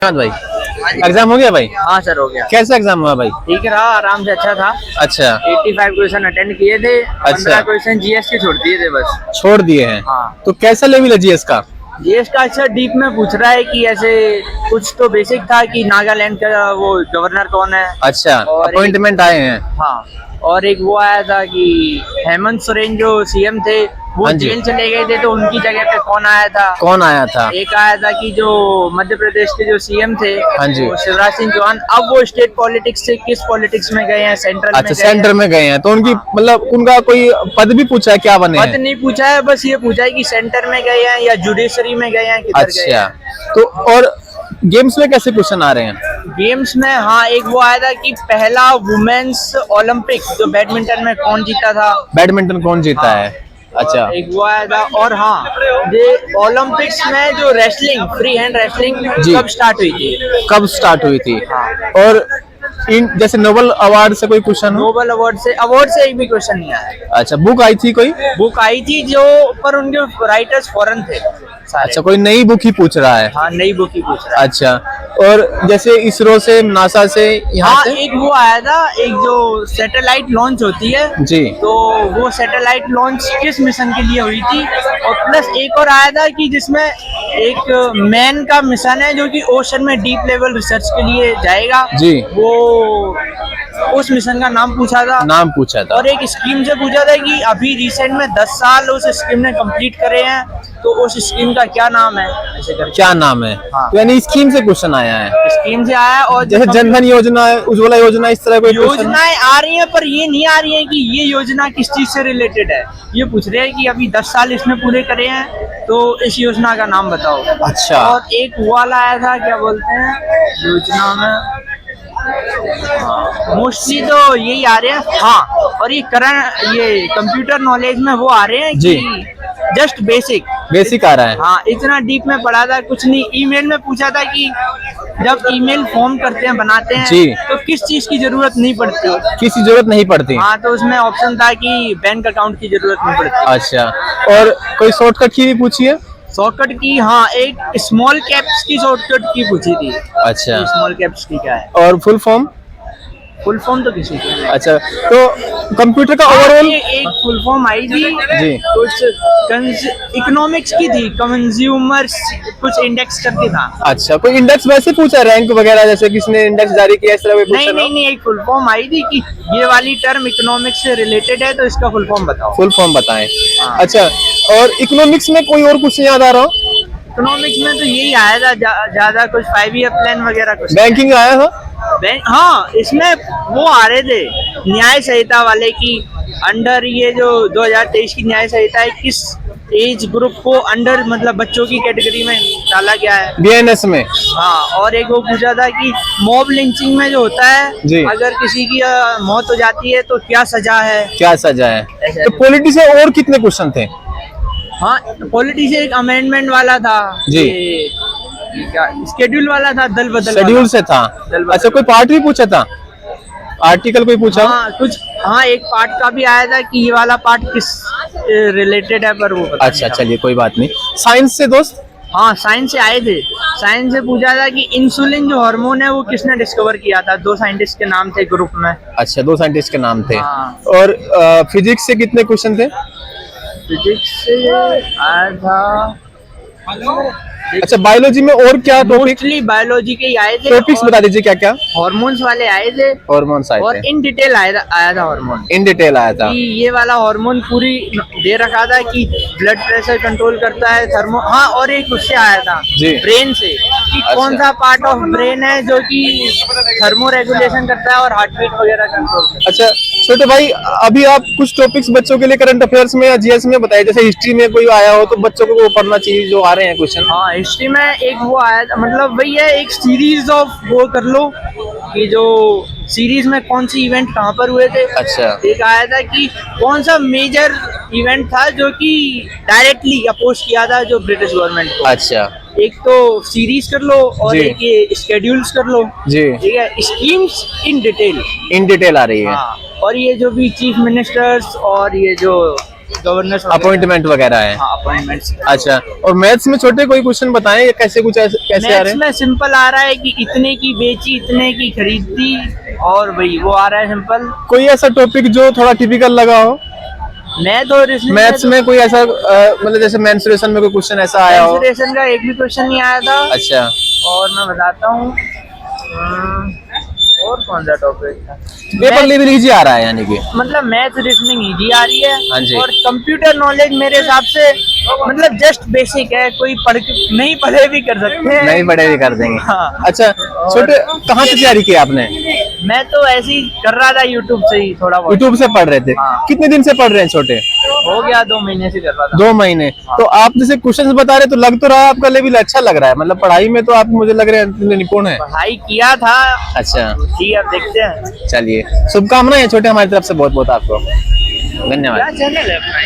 हाँ भाई, एग्जाम हो गया भाई? हाँ सर, हो गया। कैसा एग्जाम हुआ भाई? ठीक रहा, आराम से, अच्छा था। अच्छा 85 क्वेश्चन अटेंड किए थे। अच्छा। 15 क्वेश्चन जीएस के छोड़ दिए थे बस। छोड़ दिए हैं? हाँ। तो कैसा लेवल है जीएस का? जीएस का अच्छा डीप में पूछ रहा है कि ऐसे कुछ तो बेसिक था कि नागालैंड का वो गवर्नर कौन है। अच्छा, और अपॉइंटमेंट आए हैं? हाँ, और एक वो आया था कि हेमंत सोरेन जो सीएम थे वो हाँ जी। जेल चले गए थे, तो उनकी जगह पे कौन आया था। कौन आया था? एक आया था कि जो मध्य प्रदेश के जो सीएम थे, हाँ जी। वो शिवराज सिंह चौहान, अब वो स्टेट पॉलिटिक्स से किस पॉलिटिक्स में गए हैं, सेंट्रल अच्छा, में गए सेंटर हैं। में गए हैं, तो उनकी मतलब उनका कोई पद भी पूछा है, क्या बने पद हैं? नहीं पूछा है, बस ये पूछा है कि सेंटर में गए हैं या जुडिशरी में गए हैं, किधर गए अच्छा, हैं। तो और गेम्स में कैसे क्वेश्चन आ रहे हैं? गेम्स में हाँ, एक वो आया था कि पहला वुमेन्स ओलंपिक जो बैडमिंटन में कौन जीता था। बैडमिंटन कौन जीता हाँ। है? अच्छा, एक वो आया था, और हाँ, ये ओलंपिक्स में जो रेसलिंग, फ्री हैंड रेसलिंग जी। कब स्टार्ट हुई थी। कब स्टार्ट हुई थी? हाँ। और इन जैसे नोबेल अवार्ड से कोई क्वेश्चन हो? नोबेल अवार्ड से एक भी क्वेश्चन नहीं आया। अच्छा, बुक आई थी कोई? बुक आई थी जो, पर उनके राइटर्स फॉरेन थे सारे। अच्छा, कोई नई बुक ही पूछ रहा है? हाँ, नई बुक ही पूछ रहा है। अच्छा, और जैसे इसरो से, नासा से, यहाँ हाँ, से? एक वो आया था, एक जो सैटेलाइट लॉन्च होती है जी। तो वो सैटेलाइट लॉन्च किस मिशन के लिए हुई थी। और प्लस एक और आया था कि जिसमें एक मैन का मिशन है जो कि ओशन में डीप लेवल रिसर्च के लिए जाएगा। जी। वो उस मिशन का नाम पूछा था। नाम पूछा था। और एक स्कीम से पूछा था कि अभी रिसेंट में 10 साल उस स्कीम ने कंप्लीट करे हैं, तो उस स्कीम का क्या नाम है, ऐसे करके। क्या नाम है? हाँ। तो यानी स्कीम से क्वेश्चन आया है? स्कीम से आया। और जैसे जनधन योजना, उज्ज्वला योजना, इस तरह कोई क्वेश्चन? योजनाएं आ रही हैं, पर ये नहीं आ रही है कि ये योजना किस चीज से रिलेटेड है। ये पूछ रहे हैं कि अभी 10 साल इसने पूरे करे हैं, तो इस योजना का नाम बताओ। अच्छा। और एक वाला आया था, क्या बोलते हैं योजना में, मोस्टली तो यही आ रहे हैं। हाँ, और ये ये कंप्यूटर नॉलेज में वो आ रहे हैं जी। कि जस्ट बेसिक आ रहा है? हाँ, इतना डीप में पढ़ा था कुछ नहीं। ईमेल में पूछा था कि जब ईमेल फॉर्म करते हैं, बनाते हैं, जी। तो किस चीज की जरूरत नहीं पड़ती। किसी जरूरत नहीं पड़ती? हाँ, तो उसमें ऑप्शन था कि बैंक अकाउंट की जरूरत नहीं पड़ती। अच्छा, और कोई शॉर्टकट की भी पूछी है? शॉर्टकट की, हाँ, एक स्मॉल कैप्स की शॉर्टकट की पूछी थी। अच्छा, स्मॉल कैप्स की क्या है, और फुल फॉर्म? फुल फॉर्म तो किसी की नहीं। अच्छा, तो कंप्यूटर का ओवरऑल? एक फुल फॉर्म आई थी जी। कुछ इकोनॉमिक्स की थी, कंज्यूमर्स कुछ इंडेक्स करके था। अच्छा, कोई इंडेक्स वैसे पूछा, रैंक वगैरह, जैसे किसने इंडेक्स जारी किया, इस तरह कोई नहीं पूछा? नहीं नहीं, एक फुल फॉर्म आई थी कि ये वाली टर्म इकोनॉमिक्स से रिलेटेड है, तो इसका फुल फॉर्म बताओ। फुल फॉर्म बताएं। हाँ। अच्छा, और इकोनॉमिक्स में कोई और कुछ याद आ रहा हो? इकोनॉमिक्स में तो यही आया था, ज्यादा कुछ 5 ईयर प्लान वगैरह कुछ। बैंकिंग आया था? हाँ, इसमें वो आ रहे थे न्याय संहिता वाले की अंडर, ये जो 2023 की न्याय संहिता है, किस एज ग्रुप को अंडर, मतलब बच्चों की कैटेगरी में डाला गया है। बीएनएस में? हाँ, और एक वो पूछा था कि मॉब लिंचिंग में जो होता है, जी। अगर किसी की मौत हो जाती है तो क्या सजा है। क्या सजा है? ऐसा तो पॉलिटी से और कितने क्वेश्चन थे? हाँ, पॉलिटी से एक अमेंडमेंट वाला था जी। ये क्या स्केड्यूल वाला था, दल बदल शेड्यूल वाला। से था? दल बदल। अच्छा, कोई पार्ट भी पूछा था? आर्टिकल कोई पूछा? हाँ, कुछ, हाँ, एक पार्ट का भी आया था कि ये वाला पार्ट किस रिलेटेड है, पर वो पता अच्छा, नहीं था। चलिए कोई बात नहीं। साइंस से दोस्त? हाँ, साइंस से आए थे। साइंस से पूछा था कि इंसुलिन जो हार्मोन है वो किसने डिस्कवर किया था। 2 साइंटिस्ट के नाम थे ग्रुप में। अच्छा, 2 साइंटिस्ट के नाम थे। हाँ। और फिजिक्स से कितने क्वेश्चन थे? फिजिक्स से आया था। अच्छा, बायोलॉजी में और क्या टॉपिक? मोस्टली बायोलॉजी के ही आए थे। टॉपिक्स बता दीजिए क्या क्या? हार्मोन्स वाले आए थे, हार्मोन्स आए और थे? इन डिटेल आया था हार्मोन। इन डिटेल आया था? कि ये वाला हार्मोन पूरी दे रखा था कि ब्लड प्रेशर कंट्रोल करता है, थर्मो, हाँ, और एक उससे आया था जी। ब्रेन से कि अच्छा। कौन सा पार्ट ऑफ ब्रेन है जो कि थर्मो रेगुलेशन करता है और हार्ट बीट वगैरह कंट्रोल करता है। अच्छा छोटे भाई, अभी आप कुछ टॉपिक्स बच्चों के लिए करंट अफेयर्स में या जीएस में बताइए। जैसे हिस्ट्री में कोई आया हो तो बच्चों को वो पढ़ना चाहिए, जो आ रहे हैं क्वेश्चन। हाँ, हिस्ट्री में एक वो आया था, मतलब वही है, एक सीरीज ऑफ वो कर लो कि जो सीरीज में कौन सी इवेंट कहाँ पर हुए थे। अच्छा। एक आया था कि कौन सा मेजर इवेंट था जो कि डायरेक्टली अपोज किया था जो ब्रिटिश गवर्नमेंट को। अच्छा एक तो सीरीज कर लो और जी। एक ये स्केड्यूल्स कर लो। जी। ठीक है, schemes in detail. In detail आ रही है। हाँ, और ये जो भी चीफ मिनिस्टर्स और ये जो गवर्नर्स अपॉइंटमेंट वगैरह है। अपॉइंटमेंट्स। अच्छा, और मैथ्स में छोटे कोई क्वेश्चन बताएं, ये कैसे कुछ कैसे आ रहे मैथ्स हैं? में सिंपल आ रहा है कि इतने की बेची, इतने की खरीदी, और वही वो आ रहा है सिंपल। कोई ऐसा टॉपिक जो थोड़ा टिपिकल लगा हो मैथ और रीजनिंग मैथ्स में, कोई ऐसा मतलब जैसे मेंसुरेशन में कोई क्वेश्चन ऐसा आया हो? कैलकुलेशन का एक भी क्वेश्चन नहीं आया था। अच्छा, और मैं बताता हूँ और कौन सा टॉपिक था। पेपर लेवल इजी आ रहा है यानी कि। मतलब मैथ रीजनिंग इजी आ रही हाँ है, जी। और कंप्यूटर नॉलेज मेरे हिसाब से मतलब जस्ट बेसिक है, कोई नहीं पढ़े भी कर सकते हैं। नहीं पढ़े भी कर देंगे। हाँ। अच्छा, छोटे कहाँ से तैयारी की आपने? मैं तो ऐसे ही कर रहा था, यूट्यूब से ही थोड़ा बहुत। यूट्यूब से पढ़ रहे थे? हाँ। कितने दिन से पढ़ रहे हैं छोटे? हो गया 2 महीने से कर रहा था। 2 महीने। तो आप जैसे क्वेश्चंस बता रहे तो लग तो रहा है आपका लेवल अच्छा लग रहा है, मतलब पढ़ाई में तो आप मुझे लग रहे हैं निपुण है। पढ़ाई किया था। अच्छा, ठीक है, अब देखते हैं। चलिए, शुभकामनाएं छोटे हमारी तरफ से बहुत बहुत आपको। धन्यवाद। क्या चैनल है अपना?